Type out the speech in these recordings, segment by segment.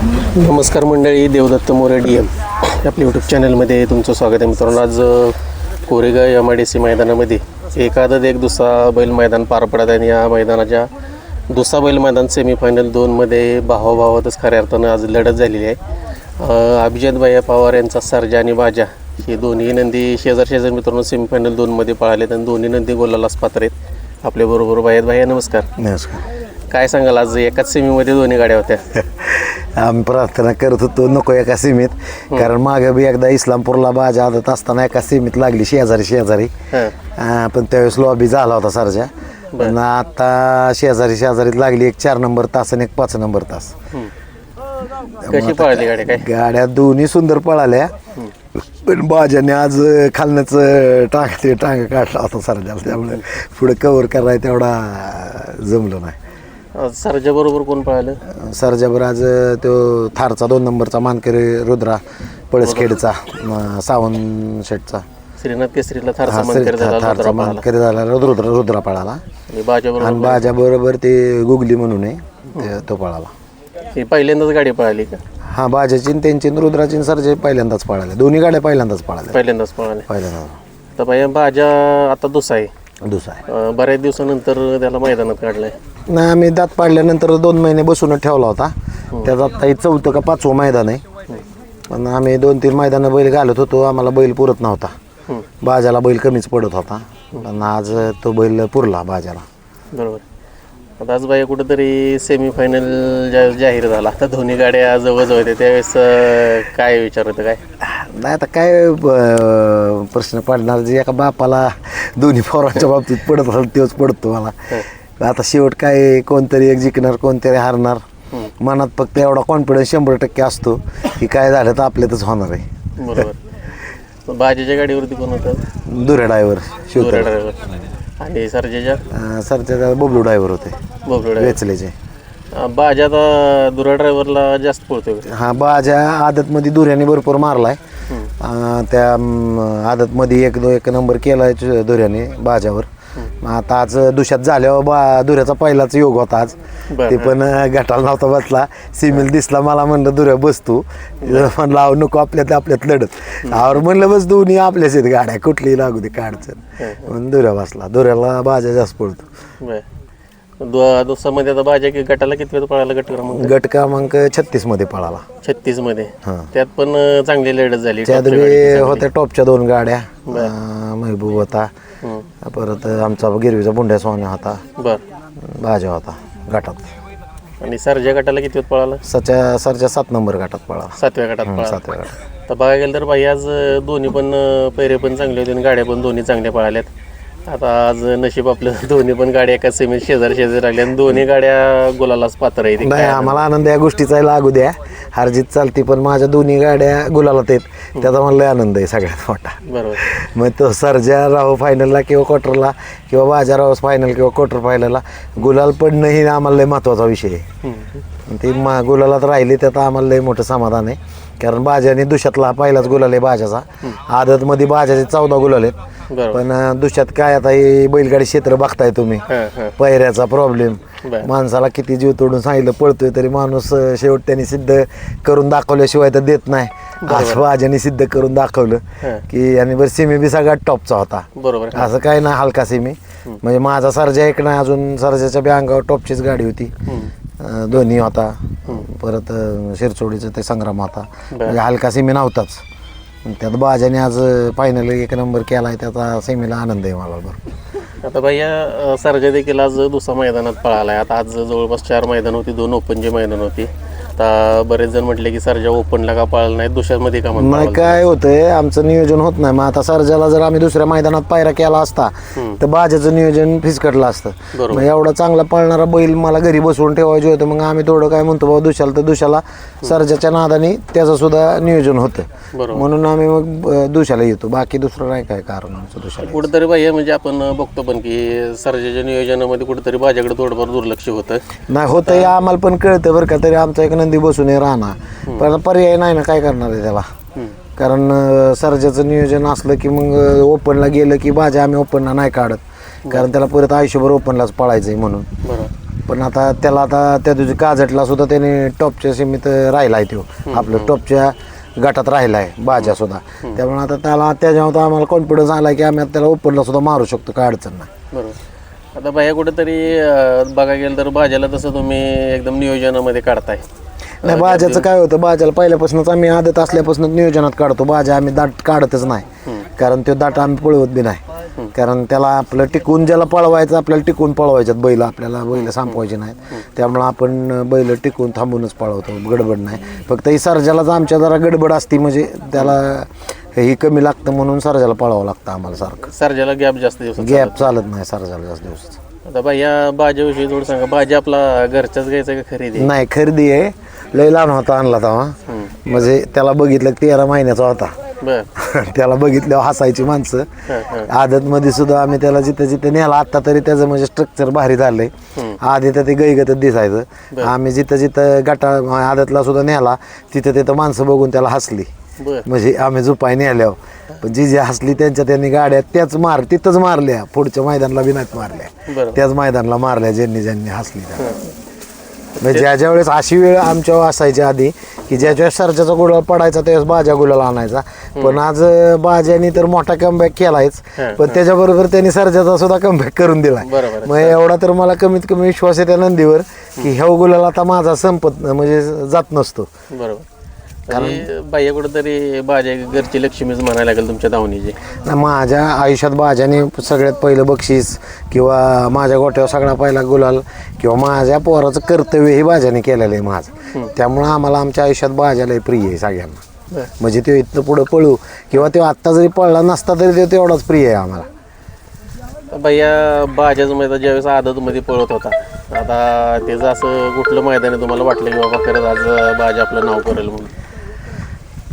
नमस्कार मंडळी, देवदत्त मोरे DM आपल्या यूट्यूब चॅनलमध्ये तुमचं स्वागत आहे. मित्रांनो, आज कोरेगाव MIDC मैदानामध्ये एखादं एक दुसरा बैल मैदान पार पडत आहे. आणि या मैदानाच्या दुसरा बैल मैदान सेमीफायनल 2मध्ये भावाभावातच खऱ्या अर्थानं आज लढत झालेली आहे. अभिजित भैया पवार यांचा सर्जा आणि बाजा हे दोन्ही नंदी शेजार मित्रांनो सेमीफायनल 2मध्ये पळालेत आणि दोन्ही नंदी गोलालाच पात्र आहेत. आपल्याबरोबर भैया नमस्कार. नमस्कार. काय सांगाल, आज एकाच सेमीमध्ये दोन्ही गाड्या होत्या? आम्ही प्रार्थना करत होतो नको एका सीमेत, कारण मागे बी एकदा इस्लामपूरला बाजा आदत असताना एका सीमेत लागली शेजारी पण त्यावेळेस लॉबी झाला होता सरजा. पण आता शेजारीत लागली एक 4 नंबर तास आणि एक 5 नंबर तास. कशी पळाली गाड्या? काय गाड्या दोन्ही सुंदर पळाल्या, पण बाजाने आज खालनच टांग काढला होता सरजाला, त्यामुळे पुढे कव्हर करायला तेवढा जमलं नाही. सरजा बरोबर कोण पळालं? सरजाबर आज तो थारचा 2 नंबरचा मानकरी रुद्रा पळसखेडचा, सावंत शेठचा श्रीनाथ केसरीला थारचा मानकरी झाला, रुद्रा पळाला. आणि बाजा बरोबर ते गुगली म्हणून आहे तो पळाला. पहिल्यांदाच गाडी पळाली का? हा, बाजाची त्यांची रुद्राची सरजे पहिल्यांदाच पळाले, दोन्ही गाड्या पहिल्यांदाच पळाल्या. तर भैया बाजा आता दुसरा आहे. बऱ्याच दिवसानंतर त्याला मैदानात काढलाय. नाही, आम्ही दात पाडल्यानंतर 2 महिने बसूनच ठेवला होता. त्याचा आता 4थं का 5वं मैदान आहे. पण आम्ही 2-3 मैदानं बैल घालत होतो, आम्हाला बैल पुरत नव्हता. बाजाला बैल कमीच पडत होता, पण आज तो बैल पुरला बाजाला. बरोबर. आता आज बाई कुठेतरी सेमीफायनल जाहीर झाला, आता दोन्ही गाड्या जवळजवळ होत्या, त्यावेळेस काय विचार होतं? काय नाही, आता काय प्रश्न पडणार, जे एका बापाला दोन्ही पोरांच्या बाबतीत पडत असेल तेच पडतो मला. आता शेवट काय, कोणतरी एक जिंकणार कोणतरी हारणार. मनात फक्त एवढा कॉन्फिडन्स 100% असतो की काय झालं तर आपल्यातच होणार आहे. बरोबर. बाजाच्या गाडीवरती कोण होतं? दुऱ्या ड्रायव्हर, शिवता ड्रायव्हर. आणि सरच्या बबलू ड्रायव्हर होते, वेचलेचे. बाजा आता दुरा ड्रायव्हरला जास्त पळतोय. हा, बाजा आदतमध्ये दुऱ्याने भरपूर मारलाय. त्या आदतमध्ये 1 नंबर केलाय दुऱ्याने बाजावर. आता आज दुष्यात झाल्यावर दुऱ्याचा पहिलाच योग होता आज. ते पण गटाला नव्हता बसला, सिमिल दिसला मला, म्हणलं दुऱ्या बसतो, म्हणलं नको आपल्यात लढत आवर, म्हणलं बस दोन्ही आपल्याच आहेत गाड्या, कुठलीही लागू दे काढचं. म्हणून दुऱ्या बसला. दुऱ्याला बाजा जास्त पडतो. दुसऱ्यामध्ये आता बाजा गटाला किती वेळ पळाला? गट क्रमांक 36 मध्ये पळाला. 36 मध्ये. त्यात पण चांगली लढत झाली. त्यात होत्या टॉपच्या 2 गाड्या, महबूब होता, परत आमचा गिरवीचा बुंड्या सोन्या होता, बाजा होता गटात. आणि सरच्या गटाला किती वेळ पळाला? सरच्या 7 नंबर गटात पळाला. 7व्या गटात पळाला. तर बघायला गेलं तर बाई आज दोन्ही पण पैरे पण चांगले होते आणि गाड्या पण दोन्ही चांगल्या पळाल्यात. आता आज नशीब आपलं, दोन्ही पण गाड्या एका सेमी शेजारी लागल्या आणि दोन्ही गाड्या गुलालाच पात्र आहेत. नाही, आम्हाला आनंद या गोष्टीचा लागू द्या, हारजीत चालती, पण माझ्या दोन्ही गाड्या गुलालात आहेत, त्याचा मला लय आनंद आहे सगळ्यात मोठा. बरोबर. मग तो सर्जा राहो फायनलला किंवा क्वार्टरला, किंवा बाजा राहो फायनल किंवा क्वार्टर फायनलला, गुलाल पडणं ही आम्हाला लय महत्त्वाचा विषय आहे. ते गुलालात राहिले त्यात आम्हाला लय मोठं समाधान आहे, कारण बाजाने दुष्यातला पहिलाच गुलाल आहे बाजाचा. आदतमध्ये बाजाचे 14 गुलाल आहेत. पण दुष्यात काय, आता हे बैलगाडी क्षेत्र बघताय तुम्ही, पहिऱ्याचा प्रॉब्लेम, माणसाला किती जीव तोडून सांगितलं पळतोय तरी माणूस शेवट त्यांनी सिद्ध करून दाखवल्याशिवाय तर देत नाही. आज बाजाने सिद्ध करून दाखवलं की, आणि बरं सिमी बी सगळ्यात टॉपचा होता. बरोबर. असं काय नाही हलका सिमी, म्हणजे माझा सर्जा एक नाही, अजून सर्जाच्या बी अंगावर टॉपचीच गाडी होती. दोन्ही होता, परत शिरचोडीचं ते संग्राम होता, म्हणजे हलका सिमी नव्हताच. त्यात बाजाने आज फायनल 1 नंबर केला आहे, त्याचा सेमीला आनंद आहे मला. बरं, आता भैया सर्जा देखील आज दुसऱ्या मैदानात पळाला आहे. आता आज जवळपास 4 मैदान होती, 2 ओपनची मैदान होती. आता बरेच जण म्हटले की सर्जा ओपनला का पळाला नाही, दुसऱ्यामध्ये का नाही, काय होतंय आमचं नियोजन होत नाही. मग आता सर्जाला जर आम्ही दुसऱ्या मैदानात पायरा केला असता तर बाजाचं नियोजन फिसकटलं असतं. मग एवढा चांगला पळणारा बैल मला घरी बसवून ठेवायचे होतं. मग आम्ही थोडं काय म्हणतो बाबा दुशाला, तर दुशाला सर्जाच्या नादाने त्याचं सुद्धा नियोजन होतं, म्हणून आम्ही मग दुशाला येतो. बाकी दुसरं नाही काय कारण आमचं दुशाला. कुठेतरी भैया म्हणजे आपण बघतो पण की सर्जाच्या नियोजनामध्ये कुठेतरी बाजाकडे थोडंफार दुर्लक्ष होतं. नाही होतं, आम्हाला पण कळतं बरं का, तरी आमचा एक नंदी बसून राहणार, पण पर्याय नाही ना, काय करणार आहे त्याला. कारण सर्जाचं नियोजन असलं की मग ओपनला गेलं की बाजा आम्ही ओपनला नाही काढत, कारण त्याला परत आयुष्यभर ओपनलाच पळायचं आहे म्हणून. पण आता त्याला आता त्या दिवशी काजटला सुद्धा त्याने टॉपच्या सीमित राहिला आहे तो आपलं टॉपच्या गटात राहिला आहे बाजा सुद्धा. त्यामुळे आता त्याला त्याच्यावर आम्हाला कॉन्फिडन्स आला की आम्ही आता त्याला ओपनला सुद्धा मारू शकतो, काय अडचण नाही. बरोबर. आता बाया कुठेतरी बघायला गेलं तर भाज्याला तसं तुम्ही एकदम नियोजनामध्ये काढताय. नाही बाजाचं काय होतं, बाजाला पहिल्यापासूनच आम्ही आदत असल्यापासूनच नियोजनात काढतो. बाजा आम्ही दाट काढतच नाही, कारण तो दाट आम्ही पळवत बी नाही. कारण त्याला आपलं टिकून ज्याला पळवायचं आपल्याला टिकून पळवायच्यात बैल, आपल्याला बैल संपवायची नाहीत. त्यामुळं आपण बैल टिकून थांबूनच पळवतो, गडबड नाही. फक्त ही सर्जालाच आमच्या जरा गडबड असती, म्हणजे त्याला ही कमी लागतं म्हणून सर्जाला पळवावं लागतं आम्हाला सारखं. सर्जाला गॅप जास्त दिवस गॅप चालत नाही सर्जाला जास्त दिवस. आता बाई या भाज्याविषयी थोडं सांगा. भाजी आपला घरच्याच घ्यायचा का खरेदी? नाही खरेदी आहे, लय लहान होता आणला तेव्हा, म्हणजे त्याला बघितलं 13 महिन्याचा होता. त्याला बघितल्यावर हसायची माणसं. आदतमध्ये सुद्धा आम्ही त्याला जिथं जिथं नेला, आता तरी त्याचं म्हणजे स्ट्रक्चर भारी झालंय. आधी तर ते गैगतच दिसायचं. आम्ही जिथं जिथं गटा आदतला सुद्धा नेला तिथं तिथं माणसं बघून त्याला हसली, म्हणजे आम्ही झुपाय नेल्यावर. पण जी हसली त्यांच्या त्यांनी गाड्या त्याच तिथंच मारल्या, पुढच्या मैदानाला बी नाहीत मारल्या, त्याच मैदानाला मारल्या ज्यांनी ज्यांनी हसली. म्हणजे ज्या वेळेस अशी वेळ आमच्यावर असायची आधी की ज्या वेळेस सर्जाचा गुलाल पडायचा त्यावेळेस बाजा गुलाल आणायचा. पण आज बाजाने तर मोठा कमबॅक केलायच, पण त्याच्याबरोबर त्यांनी सर्जाचा सुद्धा कमबॅक करून दिला. मग एवढा तर मला कमीत कमी विश्वास आहे त्या नंदीवर की ह्या गुलाल आता माझा संपत म्हणजे जात नसतो. बरोबर. कारण बाह्य कुठंतरी बाजा घरची लक्ष्मीच म्हणायला लागेल तुमच्या धावणीची. माझ्या आयुष्यात बाजाने सगळ्यात पहिलं बक्षीस किंवा माझ्या गोठ्यावर सगळा पहिला गुलाल किंवा माझ्या पोराचं कर्तव्य हे बाजाने केलेलं आहे माझं. त्यामुळं आम्हाला आमच्या आयुष्यात बाजालाही प्रिय आहे सगळ्यांना. म्हणजे तो इथनं पुढं पळू किंवा तो आत्ता जरी पळला नसता तरी तो तेवढाच प्रिय आहे आम्हाला. भैया बाजाचं मैदान ज्यावेळेस आदतमध्ये पळत होता, आता त्याचं असं कुठलं मैदान आहे तुम्हाला वाटलं की बाबा खरंच आज बाजा आपलं नाव करेल म्हणून?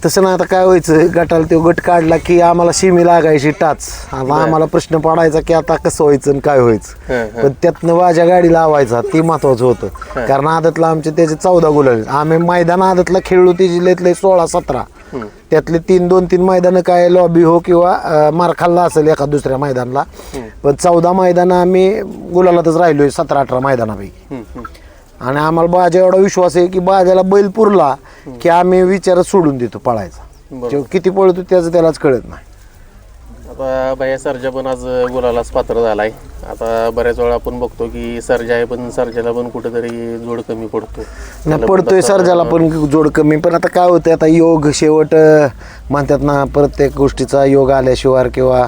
तसं ना, आता काय व्हायचं, गटाला तो गट काढला की आम्हाला शिमी लागायची टाच. आता आम्हाला प्रश्न पडायचा की आता कसं व्हायचं आणि काय व्हायचं. पण त्यातनं माझ्या गाडी लावायचा ती महत्वाचं होतं. कारण आदतला आमचे त्याचे 14 गुलाल. आम्ही मैदान आदतला खेळलो त्याची लय 16-17, त्यातले 2-3 मैदानं काय लॉबी हो किंवा मार खाल्ला असेल एका दुसऱ्या मैदानाला. पण 14 मैदानं आम्ही गुलालातच राहिलोय 17-18 मैदानापैकी. आणि आम्हाला बाजा एवढा विश्वास आहे की बाजाला बैल पुरला की आम्ही विचारच सोडून देतो पळायचा. किती पळतो त्याचं त्यालाच कळत नाही. आता भैया सर्जा पण आज गुलालाच पात्र झालाय. आता बऱ्याच वेळा आपण बघतो की सर्जा आहे, पण सर्जाला पण कुठेतरी जोड कमी पडतो. नाही पडतोय सर्जाला पण जोड कमी. पण आता काय होतं, आता योग शेवट म्हणतात ना, प्रत्येक गोष्टीचा योग आल्याशिवाय किंवा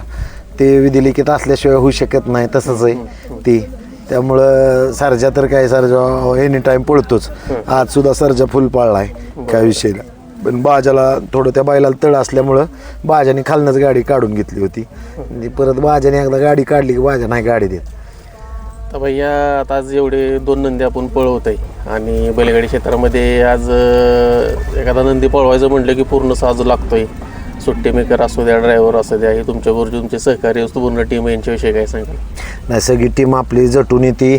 ते विधिलिखित असल्याशिवाय होऊ शकत नाही. तसंच आहे ती. त्यामुळं सर्जा तर काय, सर्जा एनी टाईम पळतोच. आज सुद्धा सर्जा फुल पाळलाय, काय विषय नाही. पण बाजाला थोडं त्या बैलाला तळ असल्यामुळं बाजाने खालनंच गाडी काढून घेतली होती. परत बाजाने एकदा गाडी काढली की बाजा नाही गाडी देत. तर भैया आता आज एवढे 2 नंदी आपण पळवत आहे आणि बैलगाडी क्षेत्रामध्ये आज एखादा नंदी पळवायचं म्हटलं की पूर्ण साज लागतोय. सुट्टी मेकर असू द्या, ड्रायव्हर असू द्या, हे तुमच्याबरोबर तुमचे सहकारी पूर्ण टीम यांच्याविषयी काय सांगाल? नाही, सगळी टीम आपली जटून येते.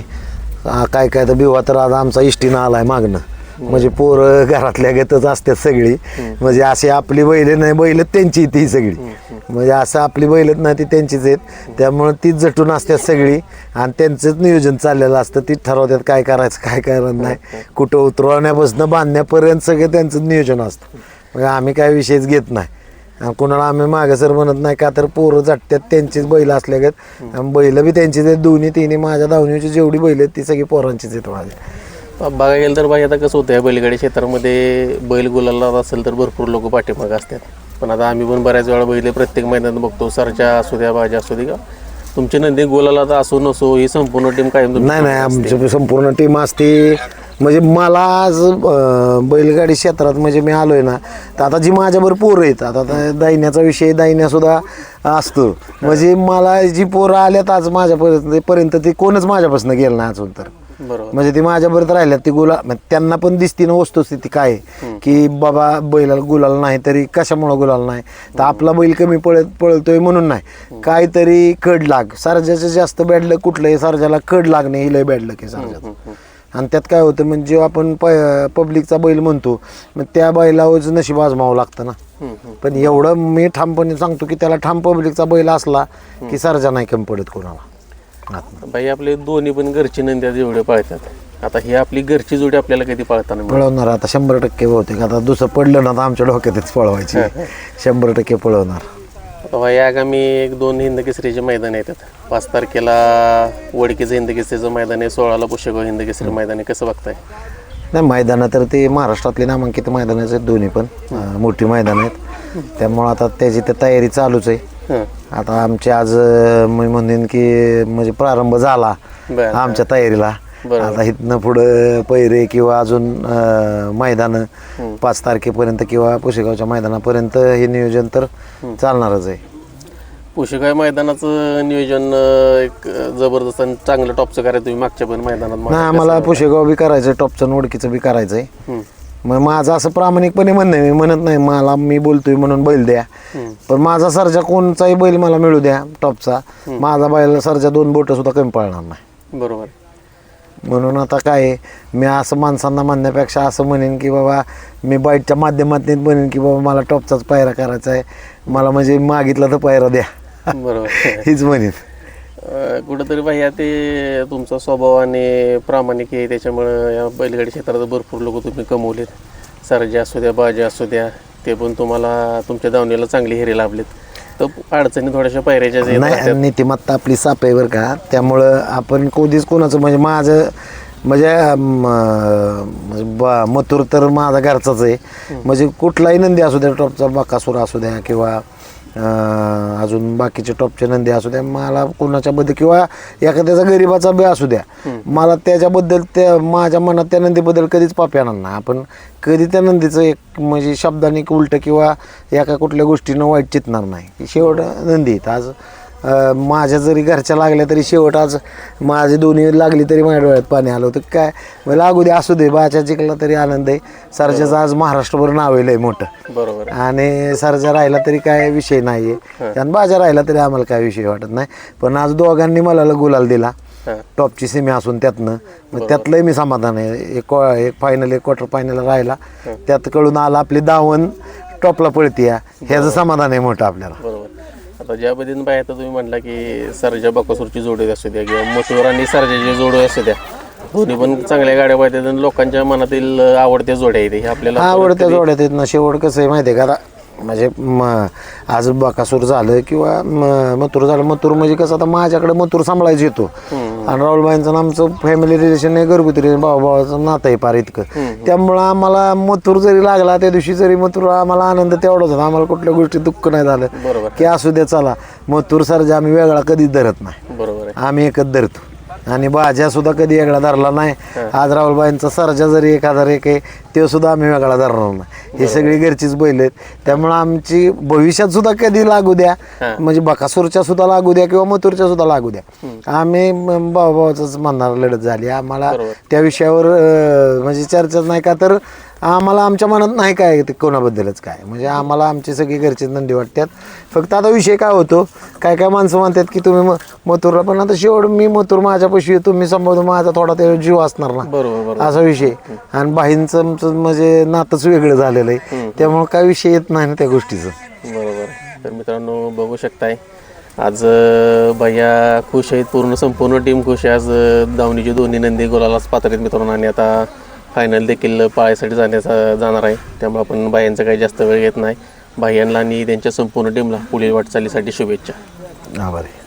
काय काय तर बिवा तर आज आमचा इष्टीनं आलाय मागणं. म्हणजे पोरं घरातल्या घेतच असतात सगळी. म्हणजे अशी आपली बैल नाही, बैल त्यांची ती सगळी. म्हणजे असं आपली बैलच नाही ती त्यांचीच आहेत. त्यामुळं तीच जटून असतात सगळी आणि त्यांचंच नियोजन चाललेलं असतं. ती ठरवतात काय करायचं काय करायचं नाही. कुठं उतरवण्यापासून बांधण्यापर्यंत सगळं त्यांचं नियोजन असतं. म्हणजे आम्ही काय विषयच घेत नाही. कोणाला आम्ही मागे सर म्हणत नाही, का तर पोरं झटतात त्यांचीच बैल असल्यागत. बैल बी त्यांचीच आहेत, 2-3 माझ्या धावणीची जेवढी बैल आहेत ती सगळी पोरांचीच आहेत माझ्या. बघायला गेलं तर बाई आता कसं होतं, बैलगाडी क्षेत्रामध्ये बैल गुलाला असेल तर भरपूर लोक पाठीमागं असतात. पण आता आम्ही पण बऱ्याच वेळा बैल प्रत्येक मैदानात बघतो. सर्जा असू द्या, बाजा असू दे, का तुमची नंदी गुलाला तर असो नसो ही संपूर्ण टीम कायम नाही आमची संपूर्ण टीम असते. म्हणजे मला आज बैलगाडी क्षेत्रात म्हणजे मी आलोय ना, तर आता जी माझ्याबरोबर पोरं आहेत, आता दैन्याचा विषय दैन्यासुद्धा असतो. म्हणजे मला जी पोरं आल्यात आज माझ्यापर्यंत ती कोणच माझ्यापासून गेलं नाही अजून तर. म्हणजे ती माझ्याबरोबर राहिल्यात ती गुलाल. त्यांना पण दिसती ना वस्तुस्थिती काय की बाबा बैलाला गुलाल नाही तरी कशामुळे गुलाल नाही, तर आपला बैल कमी पळतोय म्हणून नाही, काहीतरी कड लाग. सर्जाचं जास्त बॅडलक कुठलंही, सर्जाला कड लागणे ही लय बॅडलक आहे सर्जाचं. आणि त्यात काय होतं, म्हणजे जेव्हा आपण पब्लिकचा बैल म्हणतो मग त्या बैलावरच नशीब आजमावं लागतं ना. पण एवढं मी ठामपणे सांगतो की त्याला ठाम पब्लिकचा बैल असला की सर्जा नाही कमी पडत कोणाला. आतनं. बाई आपले दोन्ही पण घरची नंद्या जेवढे पळतात, आता ही आपली घरची जोडी आपल्याला कधी पळताना मिळेल? पळवणार आता 100% बहुतेक. आता दुसरं पडलं ना तर आमच्या डोक्यातच पळवायची. 100% पळवणार. आता बाई आगामी 1-2 हिंद केसरीचे मैदान येतात. 5 तारखेला वडकीचं हिंद केसरीचं मैदान आहे, 16ला पुष्यगाव हिंद केसरी मैदान आहे. कसं बघताय? नाही, मैदानं तर ते महाराष्ट्रातली नामांकित मैदानं आहेत दोन्ही पण. मोठी मैदानं आहेत, त्यामुळं आता त्याची तर तयारी चालूच आहे. हं. आता आमची आज मी म्हणेन की म्हणजे प्रारंभ झाला बरं. आमच्या तयारीला. बरोबर. आता इथनं पुढं पैरे किंवा अजून मैदानं 5 तारखेपर्यंत किंवा पुशेगावच्या मैदानापर्यंत हे नियोजन तर चालणारच आहे. पुशेगाव मैदानाचं नियोजन एक जबरदस्त आणि चांगलं टॉपचं करायचं तुम्ही मागच्या पण मैदानात. नाही, आम्हाला पुशेगाव बी करायचं, टॉपचं ओळखीचं बी करायचं आहे. हं. मग माझं असं प्रामाणिकपणे म्हणणं आहे, मी म्हणत नाही मला मी बोलतोय म्हणून बैल द्या, पण माझा सरजा कोणचाही बैल मला मिळू द्या टॉपचा, माझा बैल सरजा 2 बोटं सुद्धा कमी पळणार नाही. बरोबर. म्हणून आता काय आहे, मी असं माणसांना म्हणण्यापेक्षा असं म्हणेन की बाबा मी बाईटच्या माध्यमातून म्हणेन की बाबा मला टॉपचाच पायरा करायचा आहे, मला म्हणजे मागितला तर पायरा द्या. बरोबर. हीच म्हणेन. कुठंतरी भैया ते तुमचा स्वभाव आणि प्रामाणिक आहे, त्याच्यामुळं या बैलगाडी क्षेत्रात भरपूर लोक तुम्ही कमवलेत. सरजे असू द्या, बाजे असू द्या, ते पण तुम्हाला तुमच्या दावणीला चांगली हिरे लाभलेत. तर अडचणी थोड्याशा पायऱ्याच्या येत नाही, राहतात. नीतिमत्ता आपली साप आहे बरं का, त्यामुळं आपण कधीच कोणाचं म्हणजे माझं म्हणजे मथुर तर माझा घरचाच आहे. म्हणजे कुठलाही नंदी असू द्या, टॉपचा बकासूर असू द्या किंवा अजून बाकीचे टॉपचे नंदी असू द्या, मला कोणाच्याबद्दल किंवा एखाद्याचा गरीबाचा बी असू द्या, मला त्याच्याबद्दल त्या माझ्या मनात त्या नंदीबद्दल कधीच पाप येणार नाही. आपण कधी त्या नंदीचं एक म्हणजे शब्दाने उलटं किंवा एका कुठल्या गोष्टीनं वाईट चितणार नाही. शेवट नंदी आहेत. आज माझ्या जरी घरच्या लागल्या तरी शेवट आज माझे दोन्ही लागली तरी माझ्या डोळ्यात पाणी आलं होतं. काय मग लागू दे, असू दे, बाच्या जिंकला तरी आनंद आहे. सरजाचं आज महाराष्ट्रभर नाव आहे मोठं, बरोबर. आणि सरजा राहिला तरी काय विषय नाही आहे, आणि बाजा राहिला तरी आम्हाला काय विषय वाटत नाही. पण आज दोघांनी मला गुलाल दिला, टॉपची सीमी असून त्यातनं मग त्यातलंही मी समाधान आहे. एक फायनल, एक क्वार्टर फायनल राहिला, त्यात कळून आला आपली दावण टॉपला पळती, ह्याचं समाधान आहे मोठं आपल्याला. बरोबर. आता ज्या पद्धतीने पाहिजे तुम्ही म्हटला की सरजा बकासूरची जोडी असू द्या किंवा मथुर आणि सरजाची जोडी असू द्या, दोन्ही पण चांगल्या गाड्या पाहिजेत आणि लोकांच्या मनातील आवडत्या जोड्या आहेत. हे आपल्याला आवडत्या जोड्यात आहेत ना. शेवट कसं आहे माहिती आहे का, आता म्हणजे आज बकासूर झालं किंवा मथुर झालं. मथुर म्हणजे कसं, आता माझ्याकडे मथुर सांभाळायचं येतो, आणि राहुलबाईंचं आमचं फॅमिली रिलेशन आहे, घरगुती भावाचं नातं आहे फार इतकं. त्यामुळं आम्हाला मथुर जरी लागला त्या दिवशी जरी मथुर, आम्हाला आनंद तेवढाच होता. आम्हाला कुठल्या गोष्टी दुःख नाही झालं बरोबर की असू द्या चला. मथुर सरजा आम्ही वेगळा कधीच धरत नाही, बरोबर आहे. आम्ही एकच धरतो. आणि बाजा सुद्धा कधी वेगळा धरला नाही. आज राहुलबाईंचा सरजा जरी 1001 आहे, ते सुद्धा आम्ही वेगळा धरणार नाही. हे सगळी घरचीच बैल आहेत, त्यामुळे आमची भविष्यात सुद्धा कधी लागू द्या, म्हणजे बकासूरच्या सुद्धा लागू द्या किंवा मथुरच्या सुद्धा लागू द्या, आम्ही भावाच म्हणणार लढत झाली. आम्हाला त्या विषयावर म्हणजे चर्चाच नाही का, तर आम्हाला आमच्या मनात नाही काय ते कोणाबद्दलच काय, म्हणजे आम्हाला आमची सगळी घरचीच नंदी वाटतात. फक्त आता विषय काय होतो, काय काय माणसं म्हणतात की तुम्ही मथुरला, पण आता शेवट मी मथुर माझ्यापाशी येतो, मी संबोधून माझा थोडा ते जीव असणार ना, बरोबर. असा विषय. आणि बाईंचं म्हणजे नातंच वेगळं झालेलं आहे, त्यामुळे काय विषय येत नाही ना त्या गोष्टीचं. बरोबर. तर मित्रांनो बघू शकताय, आज भैया खुश आहेत, पूर्ण संपूर्ण टीम खुश आहे. आज दावणीची दोन्ही नंदी गुलालाच पात्र आहेत मित्रांनो, आणि आता फायनल देखील पाळायसाठी जाणार आहे. त्यामुळे आपण बायांचा काही जास्त वेळ घेत नाही. बाह्यांना आणि त्यांच्या संपूर्ण टीमला पुढील वाटचालीसाठी शुभेच्छा. आभार आहे.